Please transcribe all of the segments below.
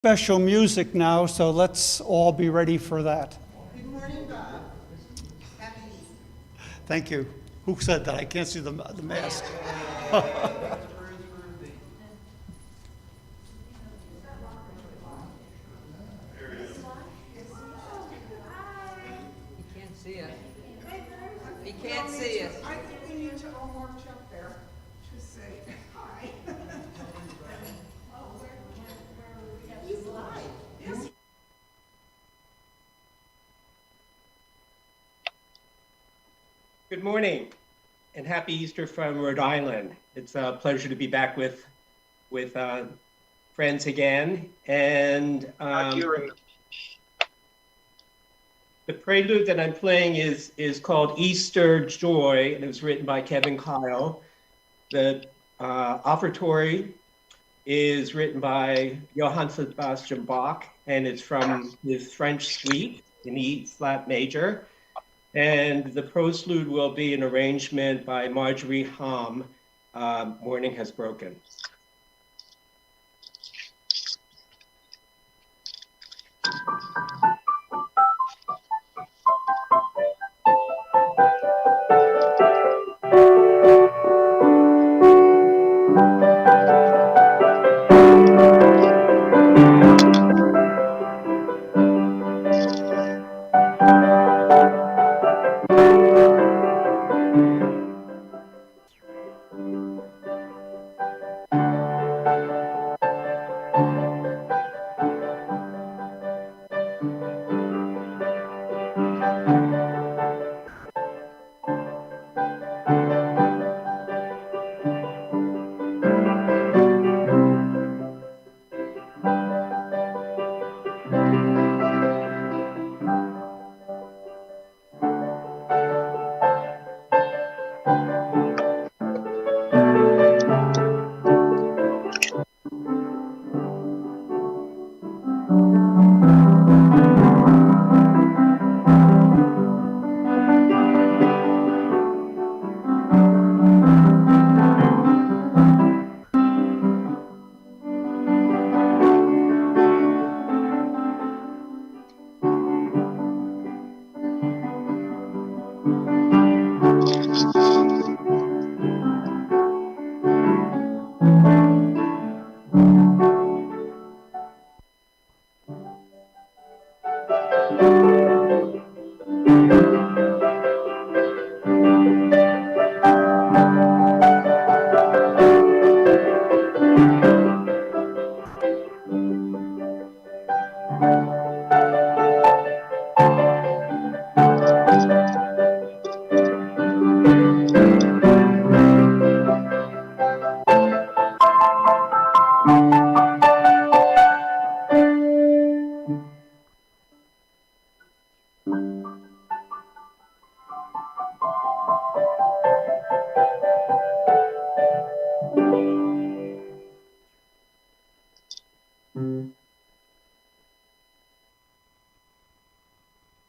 Special music now, so let's all be ready for that. Good morning, Bob. Happy Easter. Thank you. Who said that? I can't see the mask. He can't see us. He can't see us. I think we need to all march up there to say hi. He's live. Yes. Good morning and happy Easter from Rhode Island. It's a pleasure to be back with friends again. And the prelude that I'm playing is called Easter Joy, and it was written by Kevin Kyle. The offertory is written by Johann Sebastian Bach, and it's from his French suite in E flat major. And the postlude will be an arrangement by Marjorie Hom, Morning Has Broken.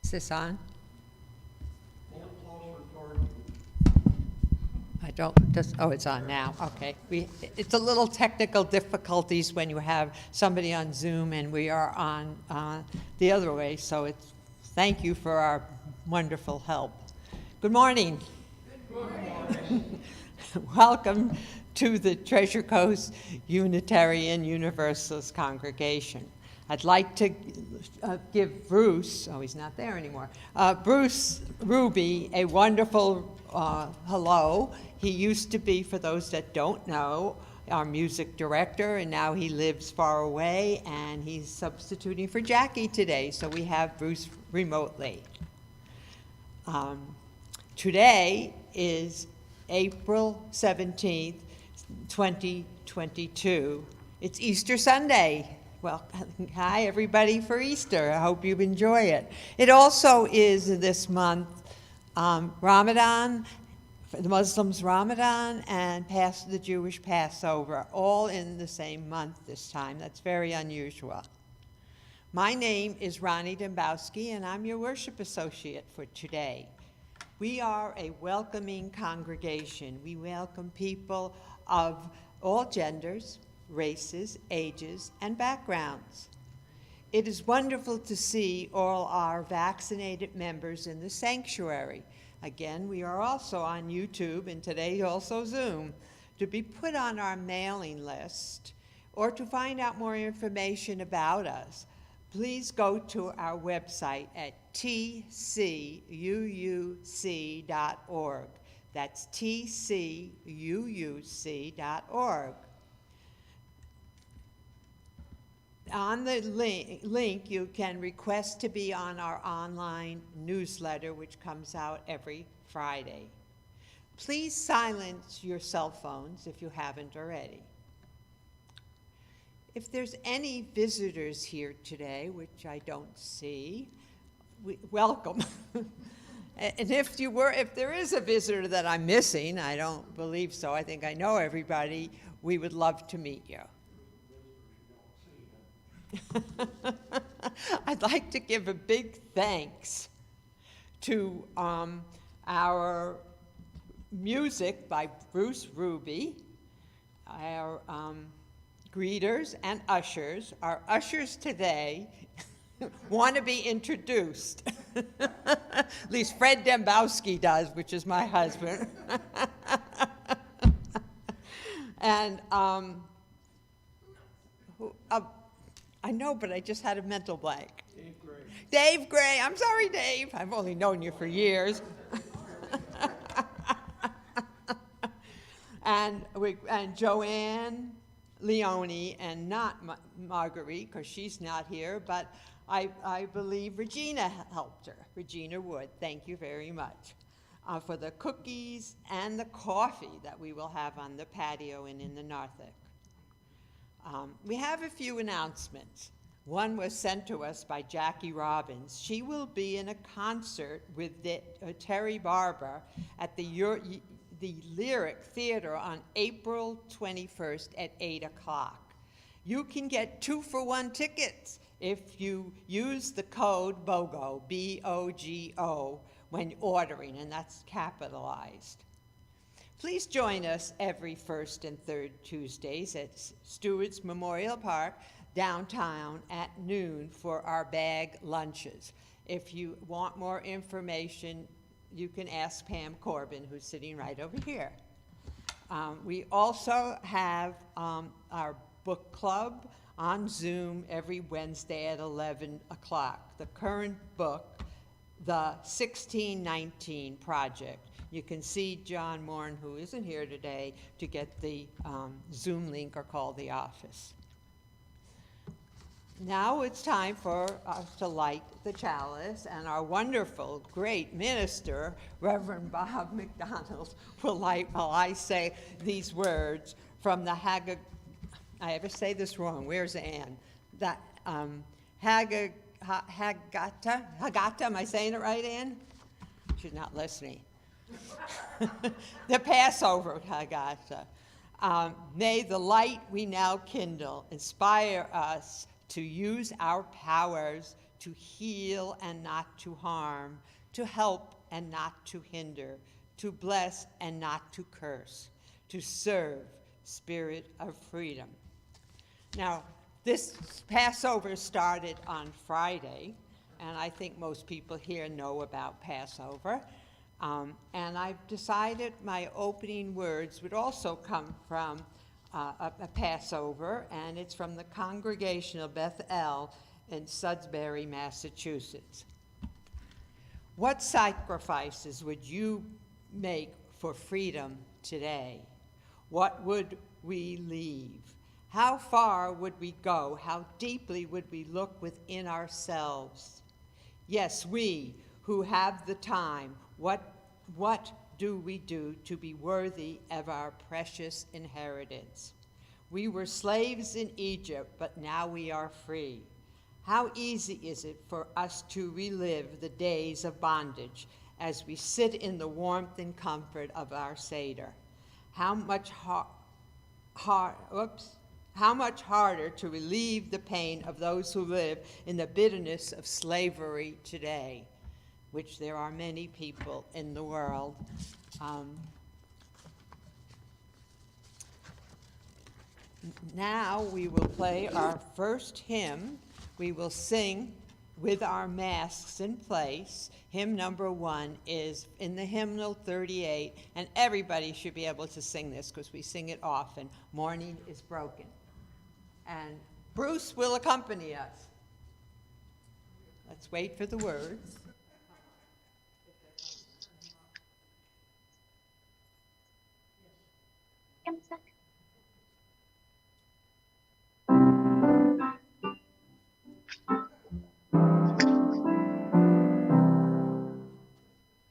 Is this on? It's on now, okay. It's a little technical difficulties when you have somebody on Zoom and we are on the other way, so thank you for our wonderful help. Good morning. Good morning. Welcome to the Treasure Coast Unitarian Universalist congregation. I'd like to give Bruce, he's not there anymore, Bruce Ruby a wonderful hello. He used to be, for those that don't know, our music director, and now he lives far away, and he's substituting for Jackie today, so we have Bruce remotely. Today is April 17th, 2022. It's Easter Sunday. Well, hi everybody for Easter. I hope you enjoy it. It also is this month Ramadan, for the Muslims Ramadan, and the Jewish Passover, all in the same month this time. That's very unusual. My name is Ronnie Dembowski, and I'm your worship associate for today. We are a welcoming congregation. We welcome people of all genders, races, ages, and backgrounds. It is wonderful to see all our vaccinated members in the sanctuary. Again, we are also on YouTube and today also Zoom. To be put on our mailing list or to find out more information about us, please go to our website at tcuuc.org. That's tcuuc.org. On the link, you can request to be on our online newsletter, which comes out every Friday. Please silence your cell phones if you haven't already. If there's any visitors here today, which I don't see, welcome. And if there is a visitor that I'm missing, I don't believe so, I think I know everybody, we would love to meet you. I'd like to give a big thanks to our music by Bruce Ruby, our greeters and ushers. Our ushers today want to be introduced. At least Fred Dembowski does, which is my husband. And I know, but I just had a mental blank. Dave Gray. Dave Gray. I'm sorry, Dave. I've only known you for years. and Joanne Leone, and not Marguerite, because she's not here, but I believe Regina helped her. Regina Wood, thank you very much for the cookies and the coffee that we will have on the patio and in the narthex. We have a few announcements. One was sent to us by Jackie Robbins. She will be in a concert with Terry Barber at the Lyric Theater on April 21st at 8 o'clock. You can get 2-for-1 tickets if you use the code BOGO, B-O-G-O, when ordering, and that's capitalized. Please join us every first and third Tuesdays at Stewart's Memorial Park downtown at noon for our bag lunches. If you want more information, you can ask Pam Corbin, who's sitting right over here. We also have our book club on Zoom every Wednesday at 11 o'clock. The current book, The 1619 Project. You can see John Morn, who isn't here today, to get the Zoom link or call the office. Now it's time for us to light the chalice, and our wonderful, great minister, Reverend Bob MacDonald, will light while I say these words from the I ever say this wrong, where's Ann? That Haggadah, am I saying it right, Ann? She's not listening. The Passover Haggadah. May the light we now kindle inspire us to use our powers to heal and not to harm, to help and not to hinder, to bless and not to curse, to serve, spirit of freedom. Now, this Passover started on Friday, and I think most people here know about Passover. And I've decided my opening words would also come from a Passover, and it's from the Congregation of Beth El in Sudbury, Massachusetts. What sacrifices would you make for freedom today? What would we leave? How far would we go? How deeply would we look within ourselves? Yes, we who have the time, what do we do to be worthy of our precious inheritance? We were slaves in Egypt, but now we are free. How easy is it for us to relive the days of bondage as we sit in the warmth and comfort of our Seder? How much harder to relieve the pain of those who live in the bitterness of slavery today, which there are many people in the world. Now we will play our first hymn, we will sing with our masks in place. Hymn number 1 is in the hymnal 38, and everybody should be able to sing this because we sing it often. Morning is broken. And Bruce will accompany us. Let's wait for the words. Give me a sec.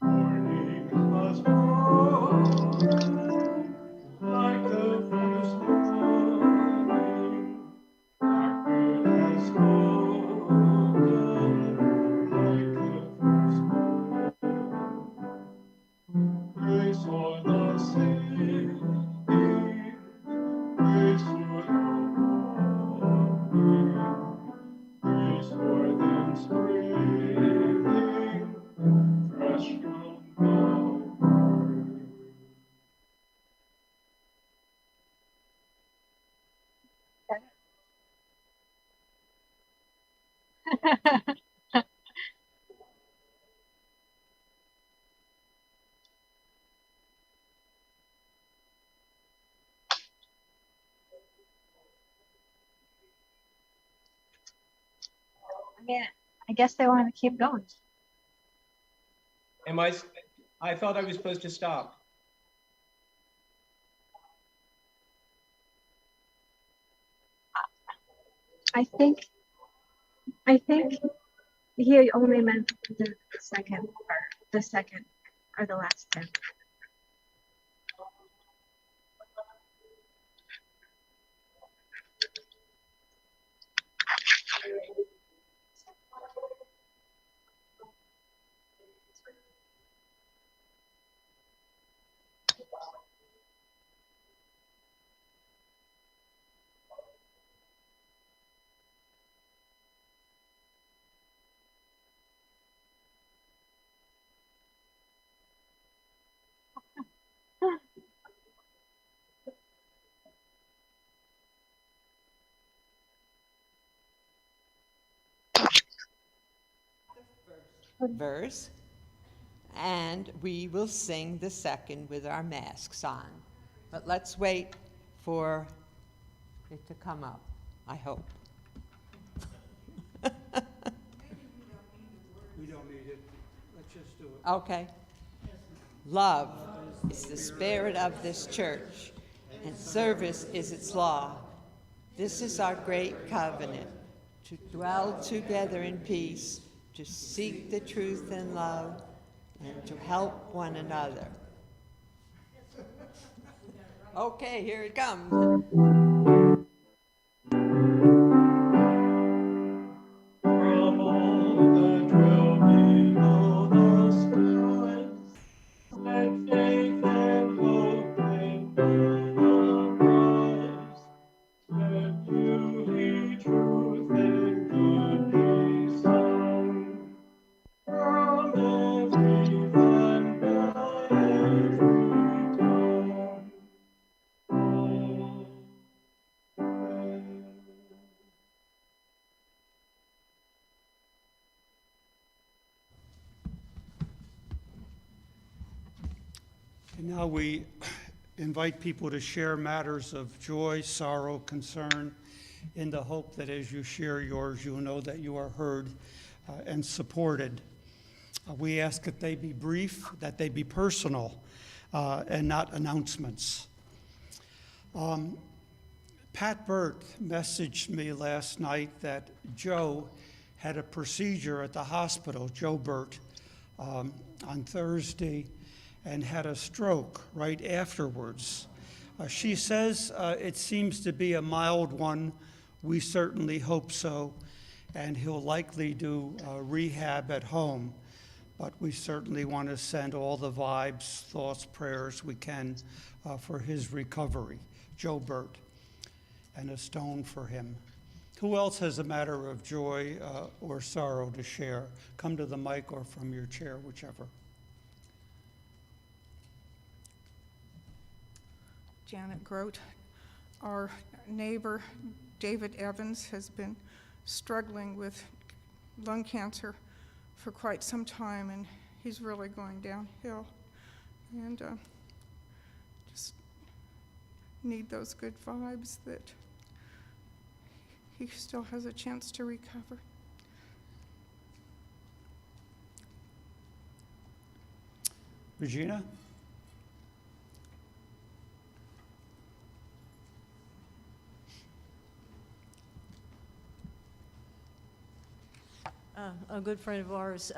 Morning has broken like the first morning. Blackbird has spoken like the first morning. Praise for the singing, praise for the walking, praise for them springing fresh from the morning. I mean, I guess they want to keep going. I thought I was supposed to stop. I think he only meant the second or the last 10. Verse, and we will sing the second with our masks on. But let's wait for it to come up, I hope. We don't need it. Let's just do it. Okay. Love is the spirit of this church, and service is its law. This is our great covenant, to dwell together in peace, to seek the truth and love, and to help one another. Okay, here it comes. From all that dwell below the skies, let faith and hope and love arise. Let beauty, truth, and good be sung from every land by every tongue. Amen. And now we invite people to share matters of joy, sorrow, concern, in the hope that as you share yours, you'll know that you are heard and supported. We ask that they be brief, that they be personal, and not announcements. Pat Burt messaged me last night that Joe had a procedure at the hospital, Joe Burt, on Thursday, and had a stroke right afterwards. She says it seems to be a mild one. We certainly hope so, and he'll likely do rehab at home. But we certainly want to send all the vibes, thoughts, prayers we can for his recovery. Joe Burt, and a stone for him. Who else has a matter of joy or sorrow to share? Come to the mic or from your chair, whichever. Janet Grote. Our neighbor, David Evans, has been struggling with lung cancer for quite some time, and he's really going downhill. And just need those good vibes that he still has a chance to recover. Regina? A good friend of ours,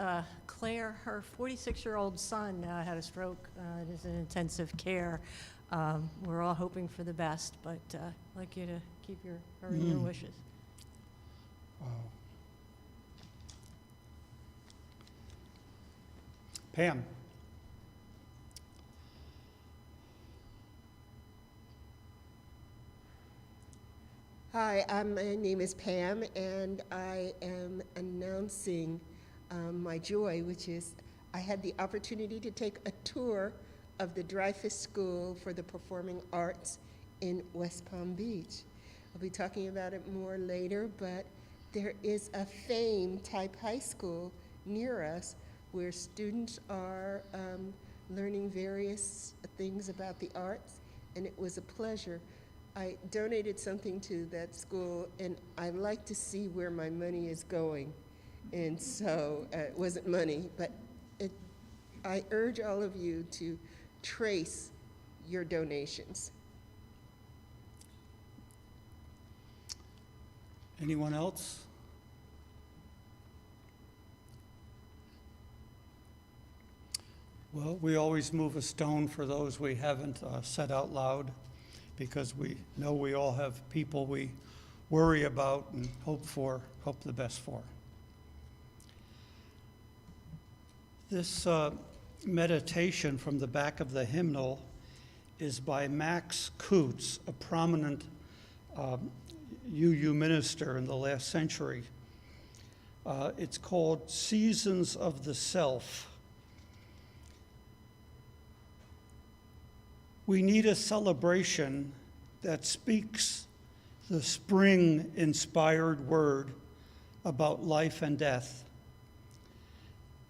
Claire, her 46-year-old son had a stroke. It is in intensive care. We're all hoping for the best, but I'd like you to keep her in your wishes. Wow. Pam? Hi, my name is Pam, and I am announcing my joy, which is I had the opportunity to take a tour of the Dreyfus School for the Performing Arts in West Palm Beach. I'll be talking about it more later, but there is a FAME-type high school near us where students are learning various things about the arts, and it was a pleasure. I donated something to that school, and I like to see where my money is going. And so it wasn't money, but I urge all of you to trace your donations. Anyone else? Well, we always move a stone for those we haven't said out loud, because we know we all have people we worry about and hope the best for. This meditation from the back of the hymnal is by Max Coots, a prominent UU minister in the last century. It's called Seasons of the Self. We need a celebration that speaks the spring-inspired word about life and death,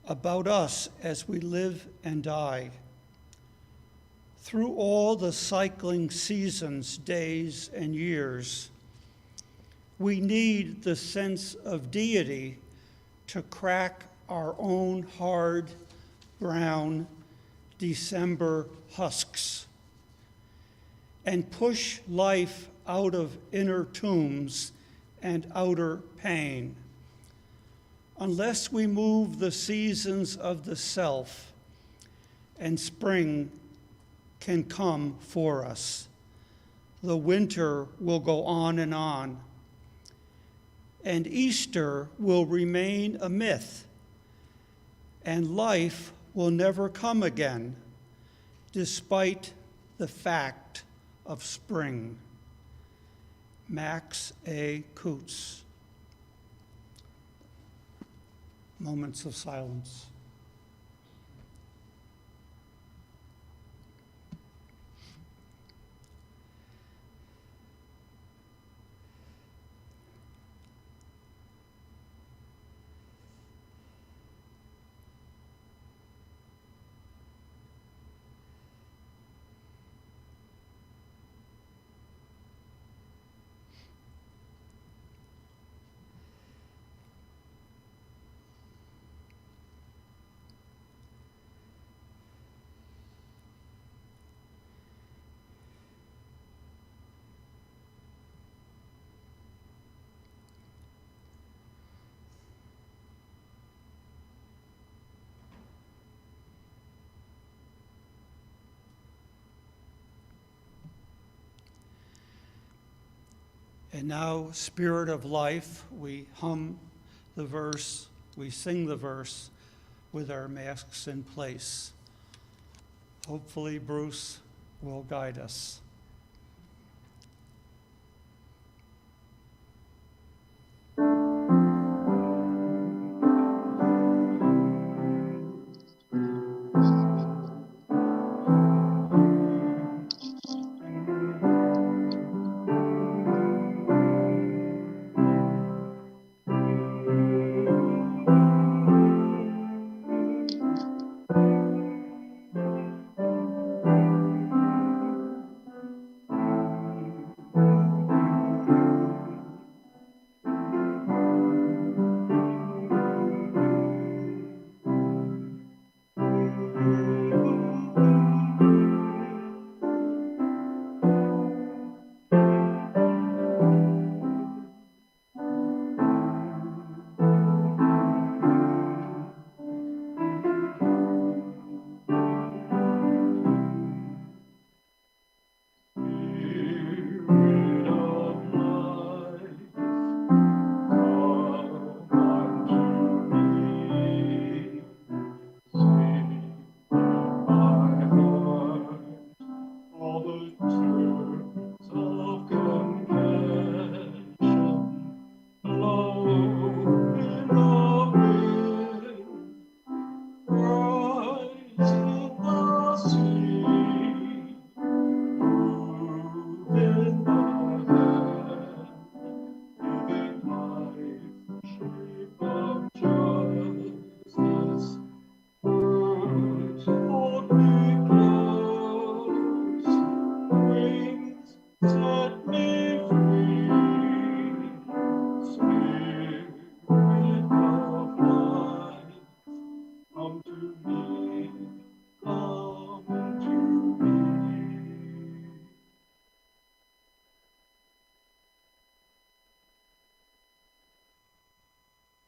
about us as we live and die. Through all the cycling seasons, days, and years, we need the sense of deity to crack our own hard, brown December husks and push life out of inner tombs and outer pain. Unless we move the seasons of the self, and spring can come for us, the winter will go on, and Easter will remain a myth, and life will never come again, despite the fact of spring. Max A. Coots. Moments of silence. And now, Spirit of Life, we hum the verse, we sing the verse with our masks in place. Hopefully, Bruce will guide us.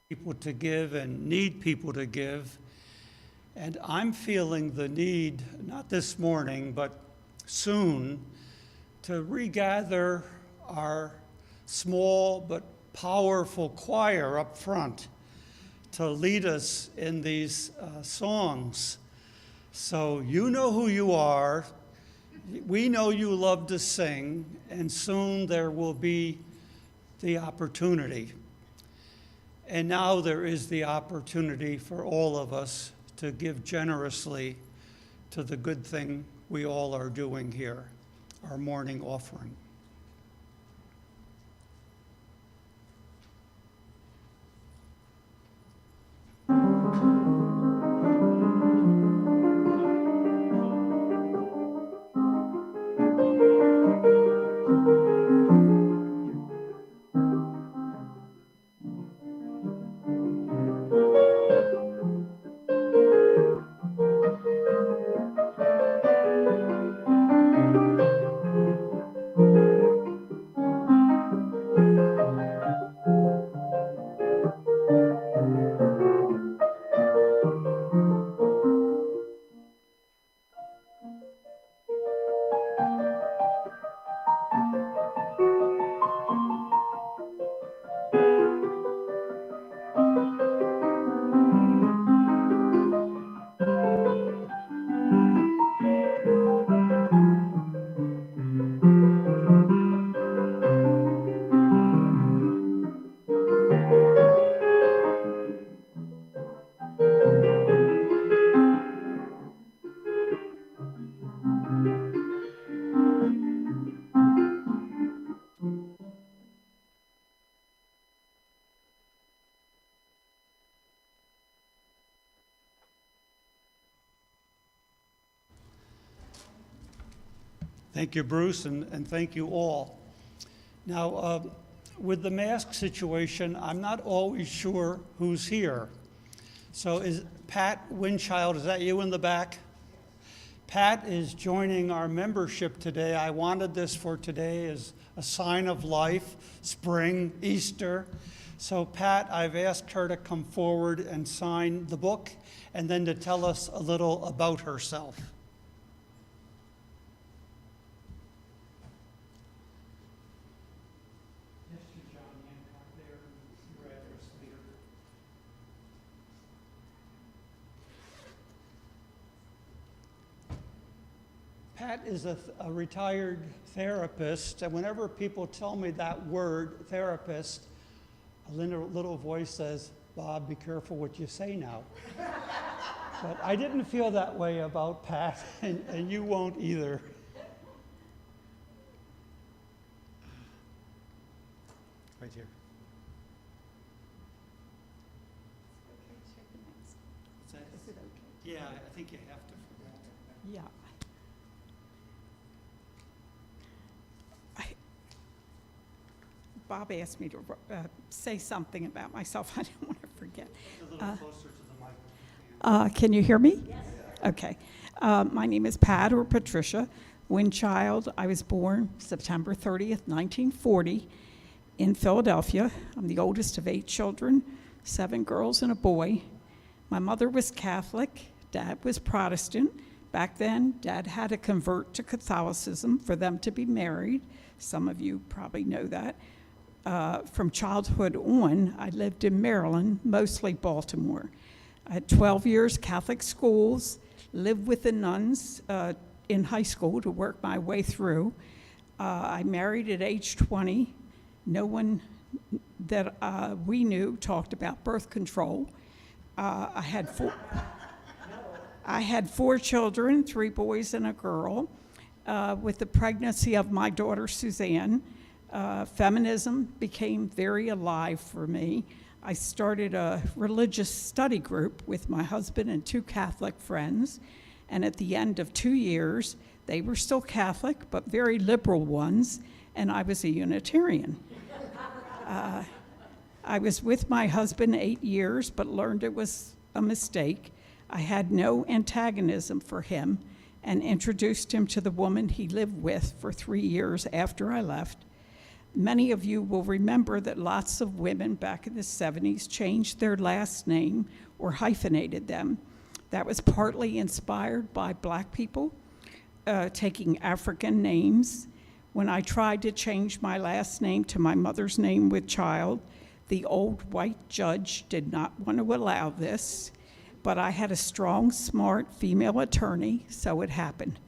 people to give and need people to give. And I'm feeling the need, not this morning, but soon, to regather our small but powerful choir up front to lead us in these songs. So you know who you are. We know you love to sing, and soon there will be the opportunity. And now there is the opportunity for all of us to give generously to the good thing we all are doing here, our morning offering. Thank you, Bruce, and thank you all. Now, with the mask situation, I'm not always sure who's here. So is Pat Winchild, is that you in the back? Pat is joining our membership today. I wanted this for today as a sign of life, spring, Easter. So Pat, I've asked her to come forward and sign the book and then to tell us a little about herself. Pat is a retired therapist, and whenever people tell me that word, therapist, a little voice says, Bob, be careful what you say now. But I didn't feel that way about Pat, and you won't either. Right here. Is it okay? Yeah, I think you have to forget. Yeah. Bob asked me to say something about myself. I didn't want to forget. A little closer to the microphone. Can you hear me? Yes. Okay. My name is Pat or Patricia Winchild. I was born September 30th, 1940 in Philadelphia. I'm the oldest of 8 children, 7 girls and a boy. My mother was Catholic. Dad was Protestant. Back then, Dad had to convert to Catholicism for them to be married. Some of you probably know that. From childhood on, I lived in Maryland, mostly Baltimore. I had 12 years Catholic schools, lived with the nuns in high school to work my way through. I married at age 20. No one that we knew talked about birth control. I had 4 children, 3 boys and a girl. With the pregnancy of my daughter, Suzanne, feminism became very alive for me. I started a religious study group with my husband and 2 Catholic friends, and at the end of 2 years, they were still Catholic, but very liberal ones, and I was a Unitarian. I was with my husband 8 years, but learned it was a mistake. I had no antagonism for him and introduced him to the woman he lived with for 3 years after I left. Many of you will remember that lots of women back in the 70s changed their last name or hyphenated them. That was partly inspired by black people taking African names. When I tried to change my last name to my mother's name with child, the old white judge did not want to allow this, but I had a strong, smart female attorney, so it happened.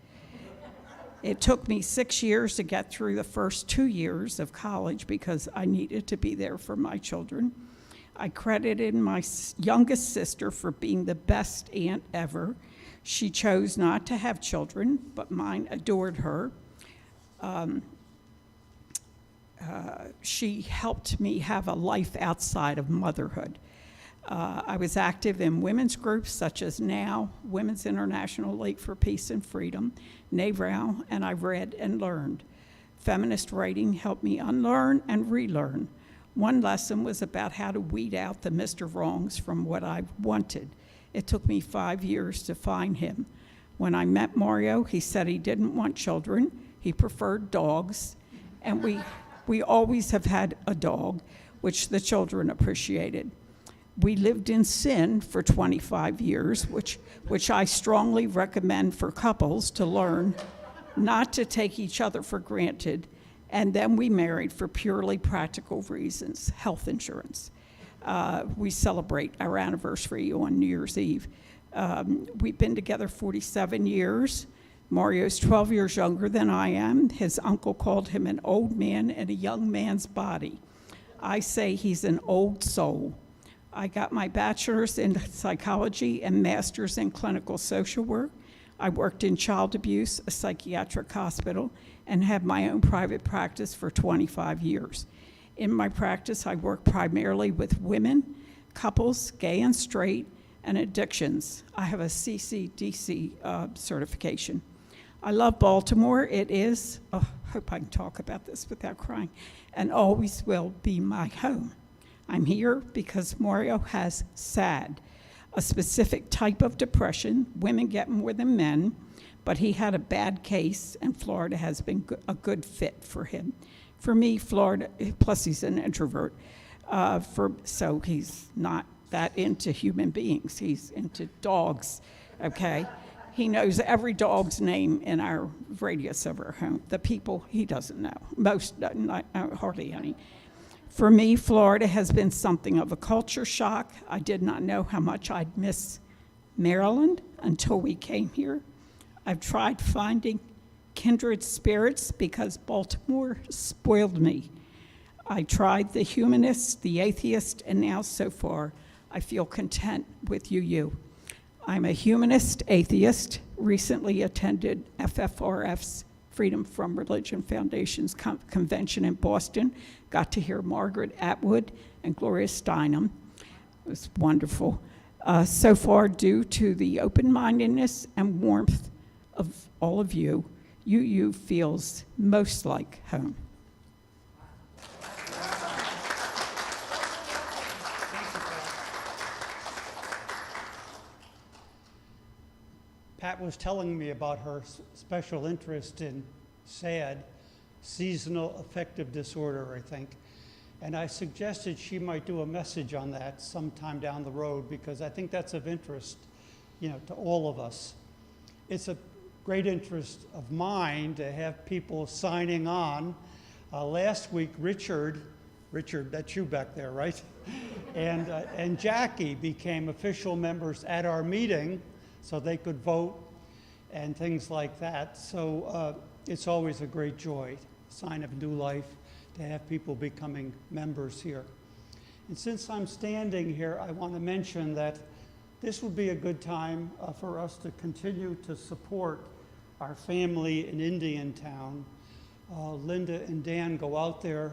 It took me 6 years to get through the first 2 years of college because I needed to be there for my children. I credited my youngest sister for being the best aunt ever. She chose not to have children, but mine adored her. She helped me have a life outside of motherhood. I was active in women's groups such as NOW, Women's International League for Peace and Freedom, NAVRAL, and I read and learned. Feminist writing helped me unlearn and relearn. One lesson was about how to weed out the Mr. Wrongs from what I wanted. It took me 5 years to find him. When I met Mario, he said he didn't want children, he preferred dogs, and we always have had a dog, which the children appreciated. We lived in sin for 25 years, which I strongly recommend for couples to learn not to take each other for granted. And then we married for purely practical reasons, health insurance. We celebrate our anniversary on New Year's Eve. We've been together 47 years. Mario's 12 years younger than I am. His uncle called him an old man in a young man's body. I say he's an old soul. I got my bachelor's in psychology and master's in clinical social work. I worked in child abuse, a psychiatric hospital, and had my own private practice for 25 years. In my practice, I work primarily with women, couples, gay and straight, and addictions. I have a CCDC certification. I love Baltimore. It is, I hope I can talk about this without crying, and always will be my home. I'm here because Mario has SAD, a specific type of depression. Women get more than men, but he had a bad case, and Florida has been a good fit for him. For me, Florida, plus he's an introvert, so he's not that into human beings. He's into dogs, okay? He knows every dog's name in our radius of our home. The people, he doesn't know. Most, hardly any. For me, Florida has been something of a culture shock. I did not know how much I'd miss Maryland until we came here. I've tried finding kindred spirits because Baltimore spoiled me. I tried the humanist, the atheist, and now so far I feel content with UU. I'm a humanist atheist, recently attended FFRF's Freedom from Religion Foundation's convention in Boston, got to hear Margaret Atwood and Gloria Steinem. It was wonderful. So far, due to the open-mindedness and warmth of all of you, UU feels most like home. Pat was telling me about her special interest in SAD, seasonal affective disorder, I think. And I suggested she might do a message on that sometime down the road because I think that's of interest, to all of us. It's a great interest of mine to have people signing on. Last week, Richard, that's you back there, right? And Jackie became official members at our meeting, so they could vote and things like that. So it's always a great joy, sign of new life, to have people becoming members here. And since I'm standing here, I want to mention that this would be a good time for us to continue to support our family in Indiantown. Linda and Dan go out there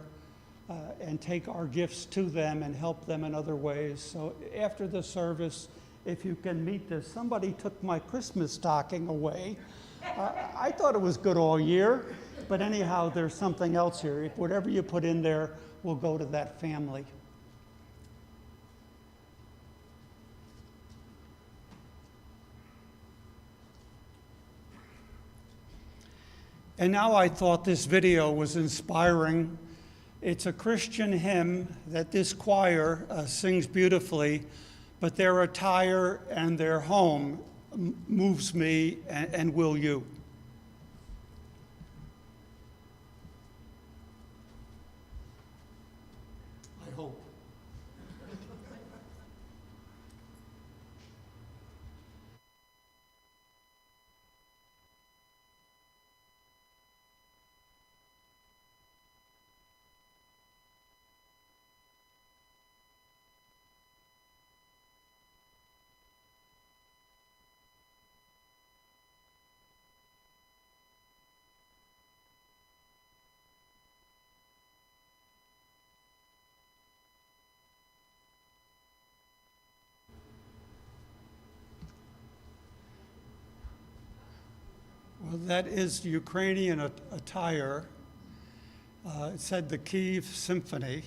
and take our gifts to them and help them in other ways. So after the service, if you can meet this, somebody took my Christmas stocking away. I thought it was good all year, but anyhow, there's something else here. Whatever you put in there will go to that family. And now I thought this video was inspiring It's a Christian hymn that this choir sings beautifully, but their attire and their home moves me, and will you. I hope. Well, that is Ukrainian attire. It said the Kyiv Symphony,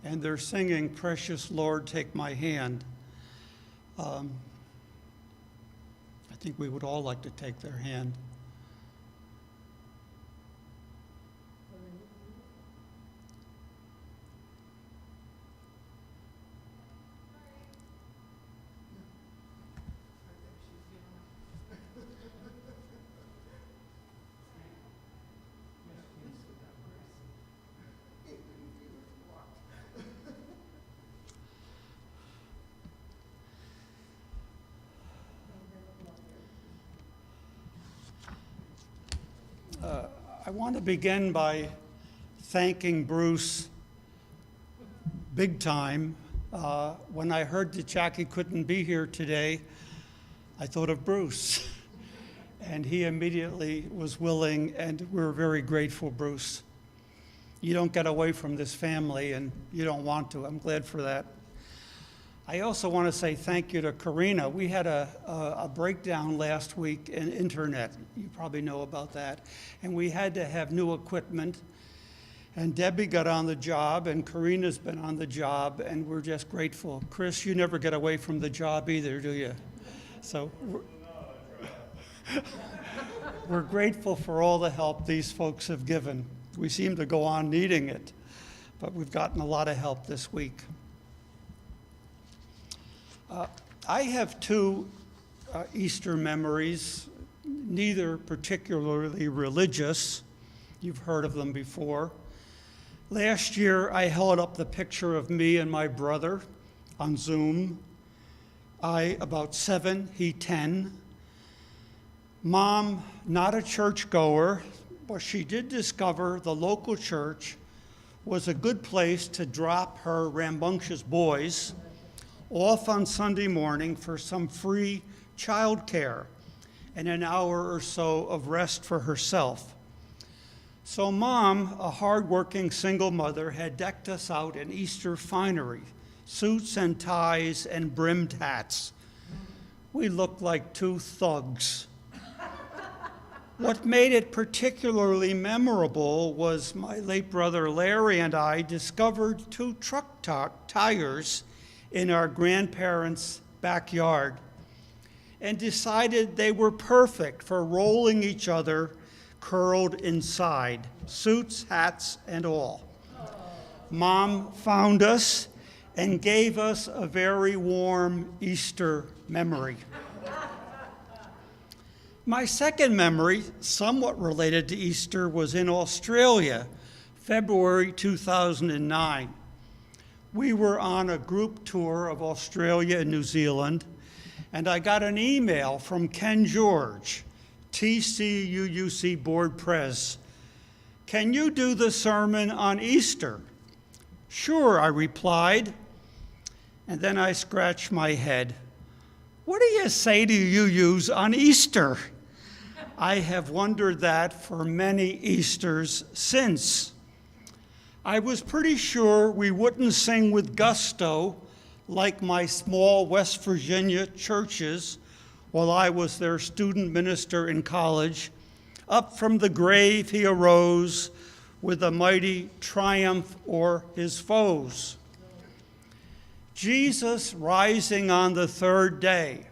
and they're singing "Precious Lord, Take My Hand." I think we would all like to take their hand. I want to begin by thanking Bruce big time. When I heard that Jackie couldn't be here today, I thought of Bruce. And he immediately was willing, and we're very grateful, Bruce. You don't get away from this family, and you don't want to. I'm glad for that. I also want to say thank you to Karina. We had a breakdown last week in internet. You probably know about that. And we had to have new equipment. And Debbie got on the job, and Karina's been on the job, and we're just grateful. Chris, you never get away from the job either, do you? So we're grateful for all the help these folks have given. We seem to go on needing it, but we've gotten a lot of help this week. I have two Easter memories, neither particularly religious. You've heard of them before. Last year, I held up the picture of me and my brother on Zoom. I about 7, he 10. Mom, not a churchgoer, but she did discover the local church was a good place to drop her rambunctious boys off on Sunday morning for some free childcare and an hour or so of rest for herself. So Mom, a hardworking single mother, had decked us out in Easter finery, suits and ties and brimmed hats. We looked like two thugs. What made it particularly memorable was my late brother Larry and I discovered two truck tires in our grandparents' backyard and decided they were perfect for rolling each other curled inside, suits, hats, and all. Mom found us and gave us a very warm Easter memory. My second memory, somewhat related to Easter, was in Australia, February 2009. We were on a group tour of Australia and New Zealand, and I got an email from Ken George, TCUUC Board Pres. Can you do the sermon on Easter? Sure, I replied, and then I scratched my head. What do you say to UUs on Easter? I have wondered that for many Easters since. I was pretty sure we wouldn't sing with gusto like my small West Virginia churches while I was their student minister in college. Up from the grave he arose with a mighty triumph o'er his foes. Jesus rising on the third day,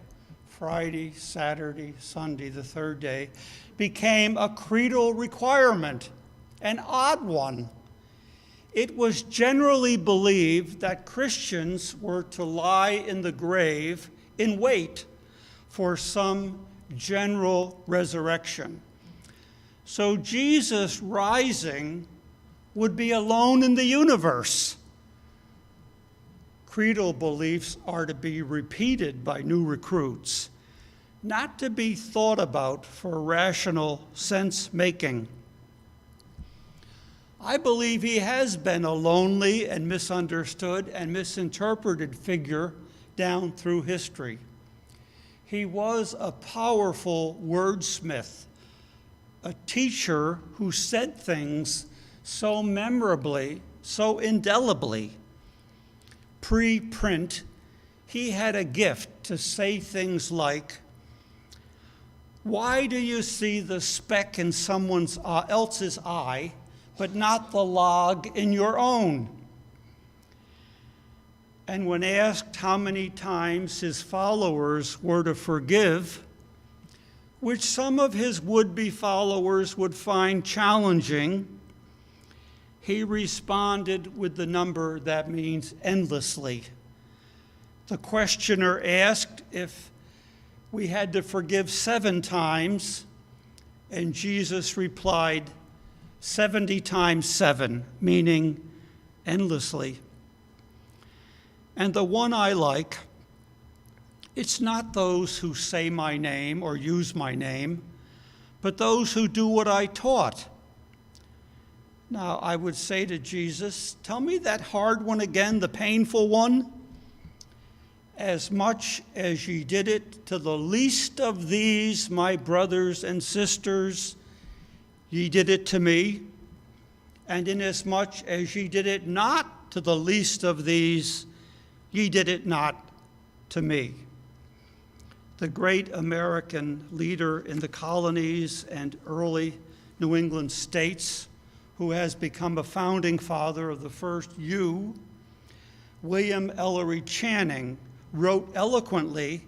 Friday, Saturday, Sunday, the third day, became a creedal requirement, an odd one. it was generally believed that Christians were to lie in the grave in wait for some general resurrection. So Jesus rising would be alone in the universe. Creedal beliefs are to be repeated by new recruits, not to be thought about for rational sense-making. I believe he has been a lonely and misunderstood and misinterpreted figure down through history. He was a powerful wordsmith, a teacher who said things so memorably, so indelibly. Pre-print, he had a gift to say things like, "Why do you see the speck in someone else's eye, but not the log in your own?" And when asked how many times his followers were to forgive, which some of his would-be followers would find challenging, he responded with the number that means endlessly. The questioner asked if we had to forgive 7 times, and Jesus replied, 70 times 7, meaning endlessly. And the one I like, it's not those who say my name or use my name, but those who do what I taught. Now, I would say to Jesus, tell me that hard one again, the painful one. As much as ye did it to the least of these, my brothers and sisters, ye did it to me. And inasmuch as ye did it not to the least of these, ye did it not to me. The great American leader in the colonies and early New England states, who has become a founding father of the first U, William Ellery Channing, wrote eloquently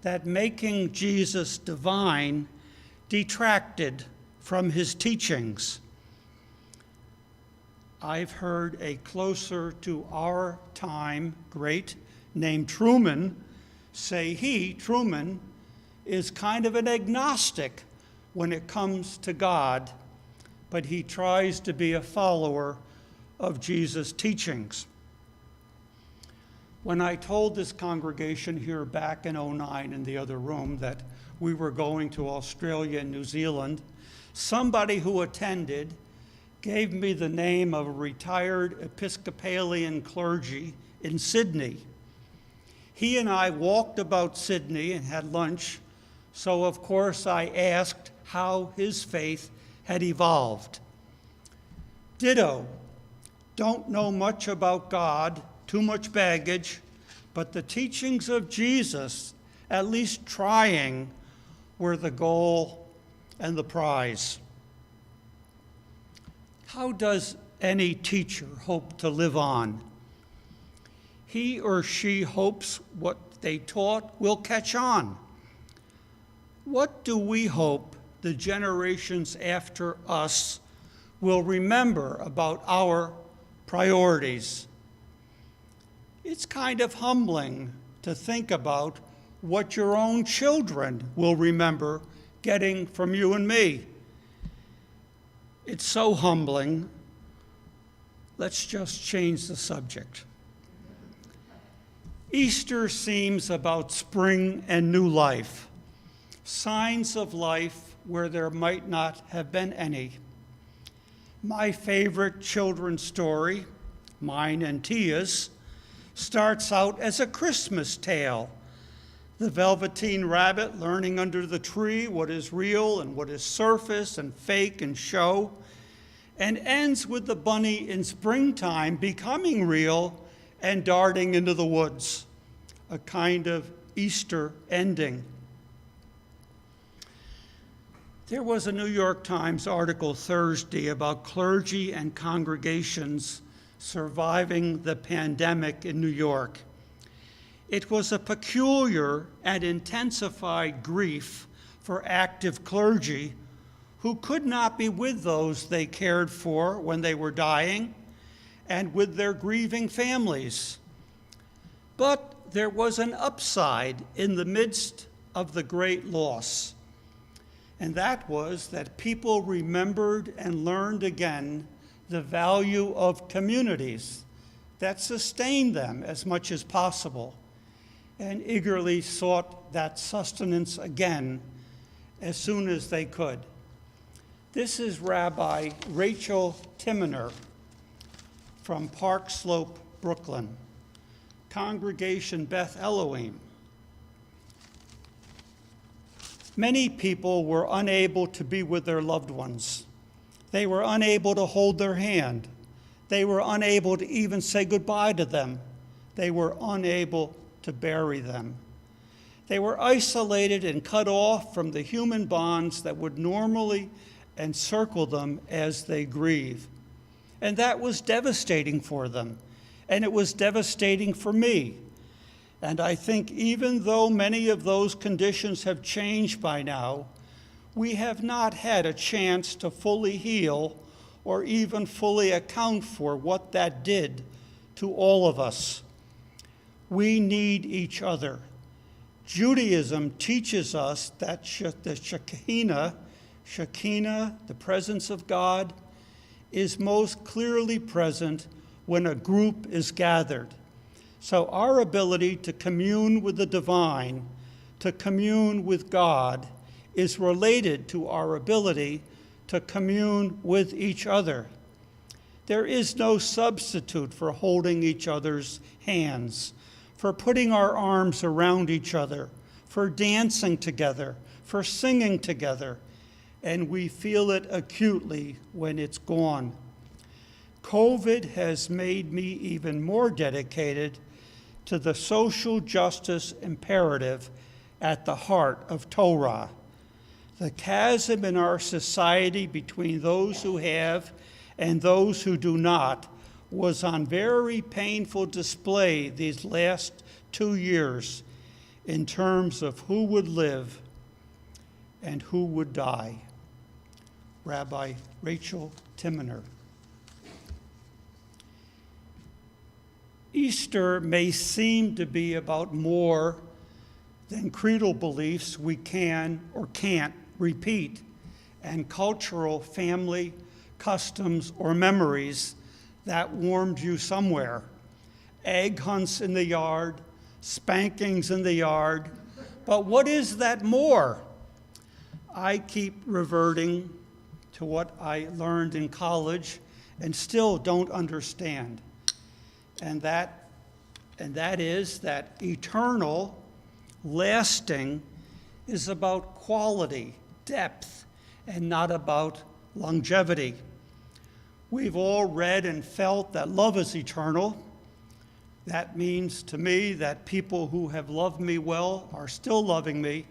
that making Jesus divine detracted from his teachings. I've heard a closer to our time great named Truman say Truman, is kind of an agnostic when it comes to God, but he tries to be a follower of Jesus' teachings. When I told this congregation here back in '09 in the other room that we were going to Australia and New Zealand, somebody who attended gave me the name of a retired Episcopalian clergy in Sydney. He and I walked about Sydney and had lunch, so of course I asked how his faith had evolved. Ditto, don't know much about God, too much baggage, but the teachings of Jesus, at least trying, were the goal and the prize. How does any teacher hope to live on? He or she hopes what they taught will catch on. What do we hope the generations after us will remember about our priorities? It's kind of humbling to think about what your own children will remember getting from you and me. It's so humbling. Let's just change the subject. Easter seems about spring and new life, signs of life where there might not have been any. My favorite children's story, mine and Tia's, starts out as a Christmas tale. The Velveteen Rabbit learning under the tree what is real and what is surface and fake and show, and ends with the bunny in springtime becoming real and darting into the woods, a kind of Easter ending. There was a New York Times article Thursday about clergy and congregations surviving the pandemic in New York. It was a peculiar and intensified grief for active clergy who could not be with those they cared for when they were dying, and with their grieving families. But there was an upside in the midst of the great loss, and that was that people remembered and learned again the value of communities that sustained them as much as possible, and eagerly sought that sustenance again as soon as they could. This is Rabbi Rachel Timiner from Park Slope, Brooklyn, Congregation Beth Elohim. Many people were unable to be with their loved ones. They were unable to hold their hand. They were unable to even say goodbye to them. They were unable to bury them. They were isolated and cut off from the human bonds that would normally encircle them as they grieve. And that was devastating for them. And it was devastating for me. And I think even though many of those conditions have changed by now, we have not had a chance to fully heal or even fully account for what that did to all of us. We need each other. Judaism teaches us that the Shekinah, the presence of God, is most clearly present when a group is gathered. So our ability to commune with the divine, to commune with God, is related to our ability to commune with each other. There is no substitute for holding each other's hands, for putting our arms around each other, for dancing together, for singing together, and we feel it acutely when it's gone. COVID has made me even more dedicated to the social justice imperative at the heart of Torah. The chasm in our society between those who have and those who do not was on very painful display these last 2 years in terms of who would live and who would die. Rabbi Rachel Timiner. Easter may seem to be about more than creedal beliefs we can or can't repeat, and cultural family customs or memories that warmed you somewhere. Egg hunts in the yard, spankings in the yard. But what is that more? I keep reverting to what I learned in college and still don't understand. And that is that eternal, lasting is about quality, depth, and not about longevity. We've all read and felt that love is eternal. That means to me that people who have loved me well are still loving me,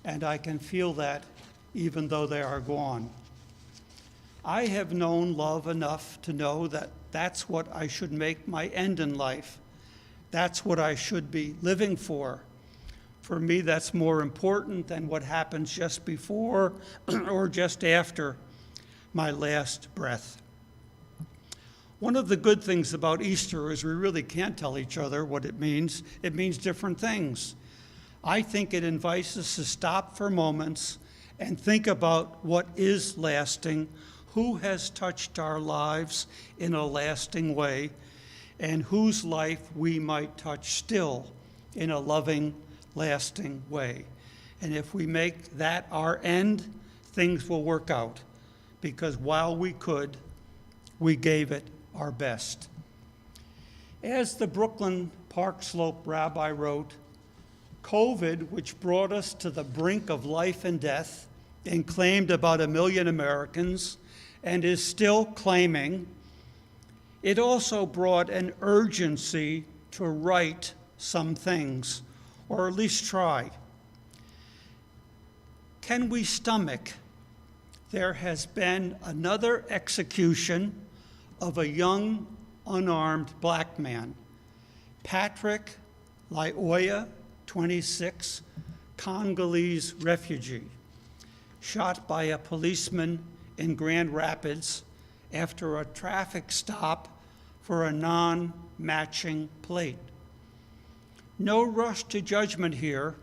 and I can feel that even though they are gone. I have known love enough to know that that's what I should make my end in life. That's what I should be living for. For me, that's more important than what happens just before or just after my last breath. One of the good things about Easter is we really can't tell each other what it means. It means different things. I think it invites us to stop for moments and think about what is lasting, who has touched our lives in a lasting way, and whose life we might touch still in a loving, lasting way. And if we make that our end, things will work out, because while we could, we gave it our best. As the Brooklyn Park Slope rabbi wrote, COVID, which brought us to the brink of life and death and claimed about 1 million Americans and is still claiming, it also brought an urgency to right some things, or at least try. Can we stomach? There has been another execution of a young, unarmed black man, Patrick Lyoya, 26, Congolese refugee, shot by a policeman in Grand Rapids after a traffic stop for a non-matching plate. No rush to judgment here,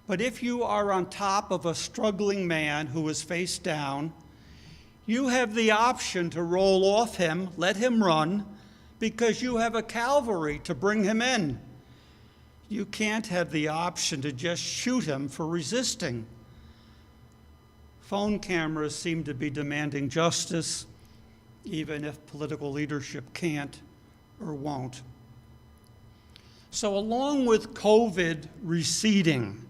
but if you are on top of a struggling man who is face down, you have the option to roll off him, let him run, because you have a cavalry to bring him in. You can't have the option to just shoot him for resisting. Phone cameras seem to be demanding justice, even if political leadership can't or won't. So along with COVID receding,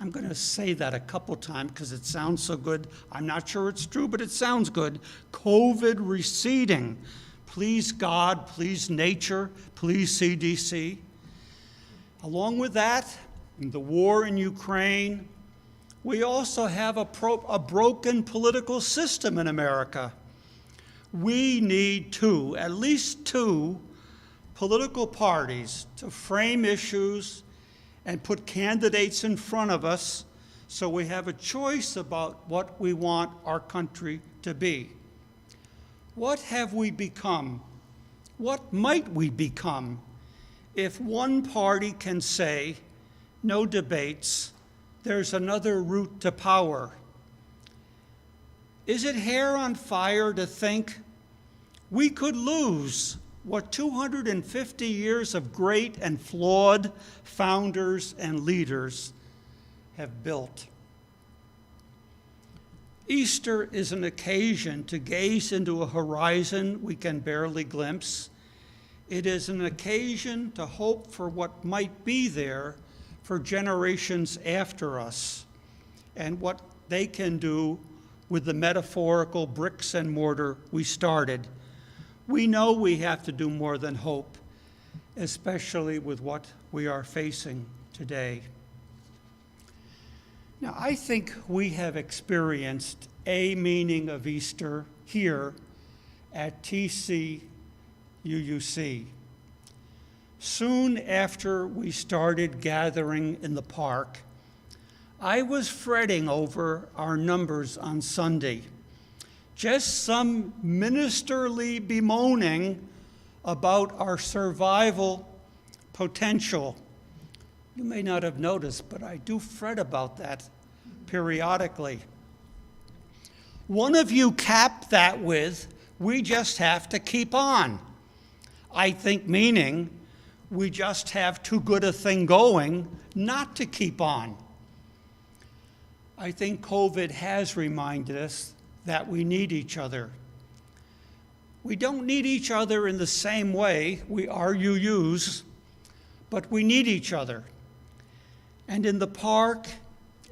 I'm going to say that a couple times because it sounds so good. I'm not sure it's true, but it sounds good. COVID receding. Please God, please nature, please CDC. Along with that, in the war in Ukraine, we also have a broken political system in America. We need at least two, political parties to frame issues and put candidates in front of us so we have a choice about what we want our country to be. What have we become? What might we become if one party can say, no debates, there's another route to power? Is it hair on fire to think we could lose what 250 years of great and flawed founders and leaders have built? Easter is an occasion to gaze into a horizon we can barely glimpse. It is an occasion to hope for what might be there for generations after us and what they can do with the metaphorical bricks and mortar we started. We know we have to do more than hope, especially with what we are facing today. Now, I think we have experienced a meaning of Easter here at TCUUC. Soon after we started gathering in the park, I was fretting over our numbers on Sunday. Just some ministerly bemoaning about our survival potential. You may not have noticed, but I do fret about that periodically. One of you capped that with, we just have to keep on. I think meaning we just have too good a thing going not to keep on. I think COVID has reminded us that we need each other. We don't need each other in the same way. We are UUs, but we need each other. And in the park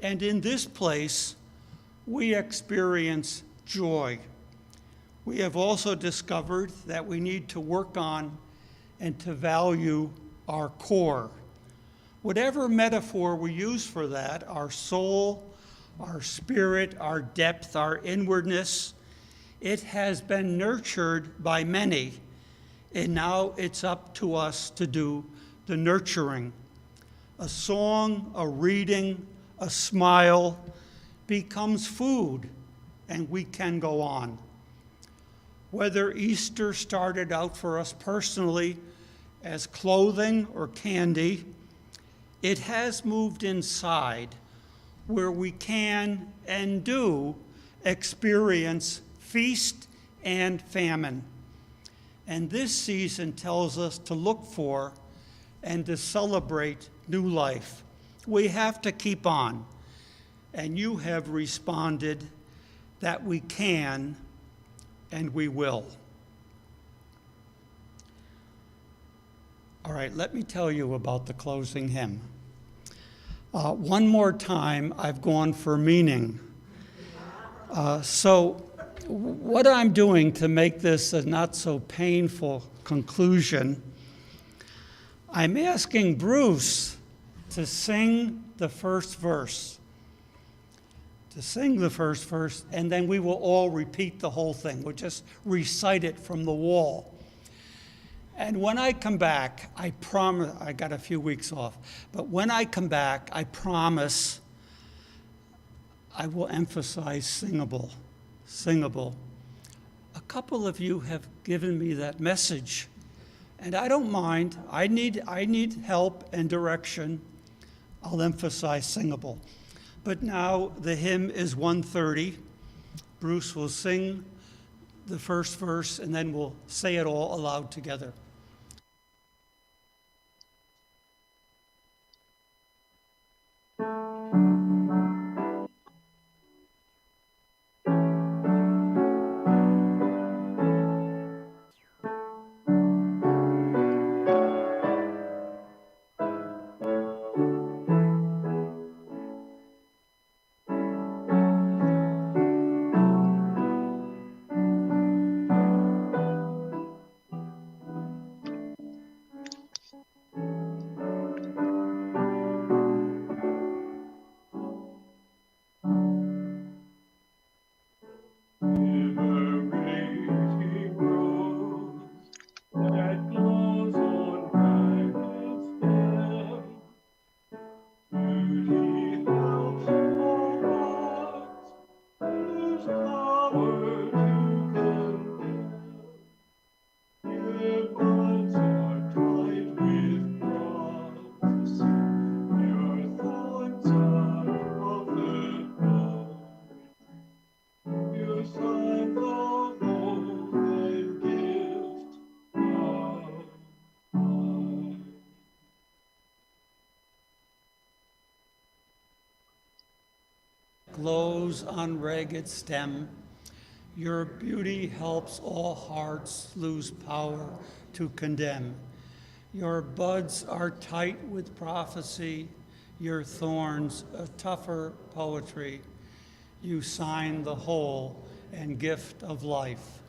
and in this place, we experience joy. We have also discovered that we need to work on and to value our core. Whatever metaphor we use for that, our soul, our spirit, our depth, our inwardness, it has been nurtured by many, and now it's up to us to do the nurturing. A song, a reading, a smile becomes food, and we can go on. Whether Easter started out for us personally as clothing or candy, it has moved inside where we can and do experience feast and famine. And this season tells us to look for and to celebrate new life. We have to keep on. And you have responded that we can and we will. All right, let me tell you about the closing hymn. One more time, I've gone for meaning. So what I'm doing to make this a not so painful conclusion, I'm asking Bruce to sing the first verse. And then we will all repeat the whole thing. We'll just recite it from the wall. And when I come back, I promise, I got a few weeks off, but when I come back, I promise I will emphasize singable. A couple of you have given me that message And I don't mind. I need help and direction. I'll emphasize singable. But now the hymn is 130. Bruce will sing the first verse, and then we'll say it all aloud together. Liberating rose that glows on ragged stem. Beauty helps our hearts lose power to condemn. Their buds are tied with prophecy. Their thoughts are prophet poetry. You sign the hope and gift of life. Glows on ragged stem. Your beauty helps all hearts lose power to condemn. Your buds are tight with prophecy, your thorns a tougher poetry. You sign the whole and gift of life.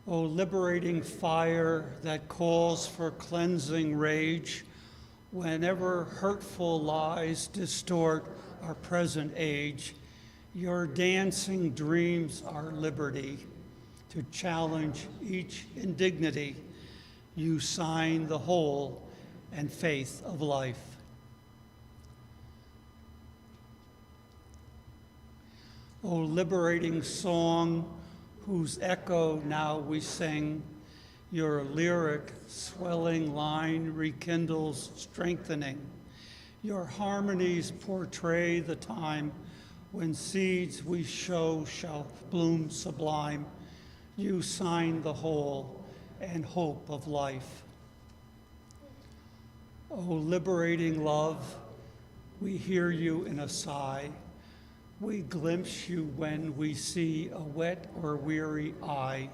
O liberating fire that calls for cleansing rage, whenever hurtful lies distort our present age, your dancing dreams are liberty to challenge each indignity. You sign the whole and faith of life. O liberating song, whose echo now we sing, your lyric swelling line rekindles strengthening. Your harmonies portray the time when seeds we show shall bloom sublime. You sign the whole and hope of life. O liberating love, we hear you in a sigh. We glimpse you when we see a wet or weary eye.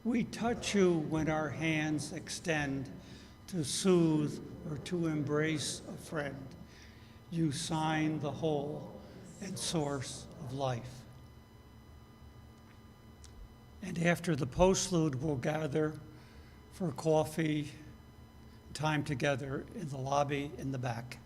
We touch you when our hands extend to soothe or to embrace a friend. You sign the whole and source of life. And after the postlude, we'll gather for coffee, time together in the lobby in the back.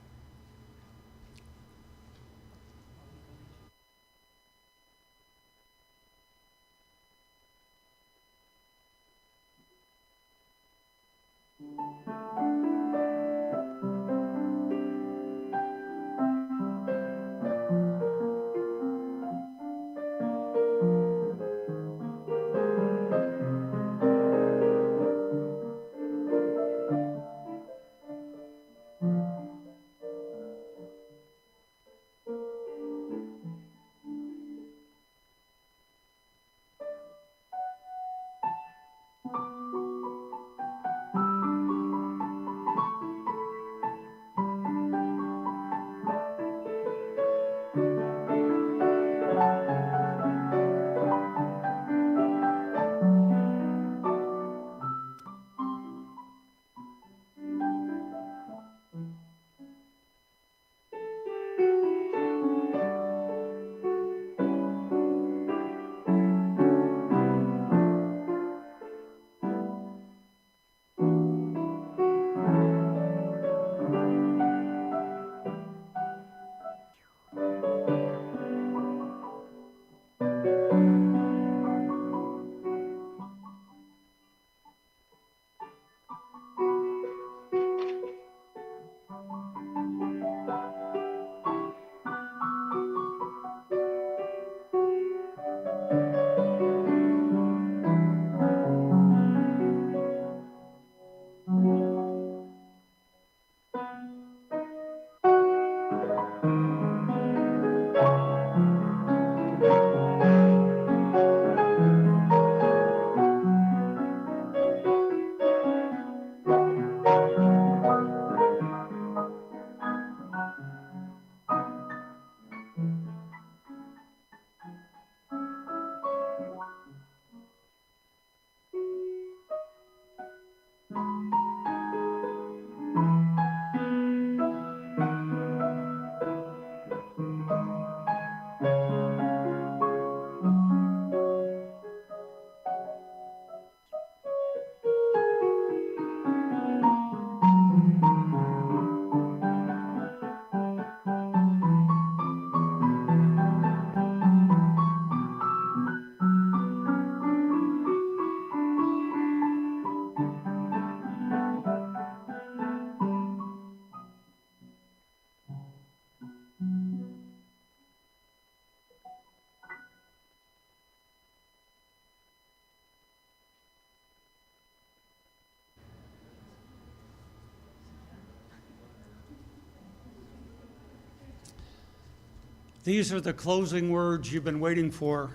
These are the closing words you've been waiting for.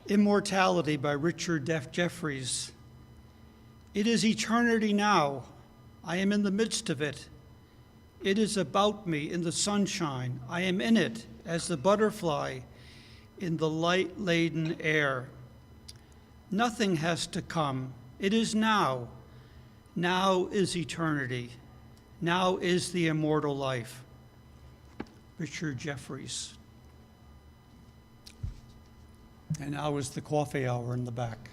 Immortality by Richard Jefferies. It is eternity now. I am in the midst of it. It is about me in the sunshine. I am in it as the butterfly in the light-laden air. Nothing has to come. It is now. Now is eternity. Now is the immortal life. Richard Jefferies. And now is the coffee hour in the back.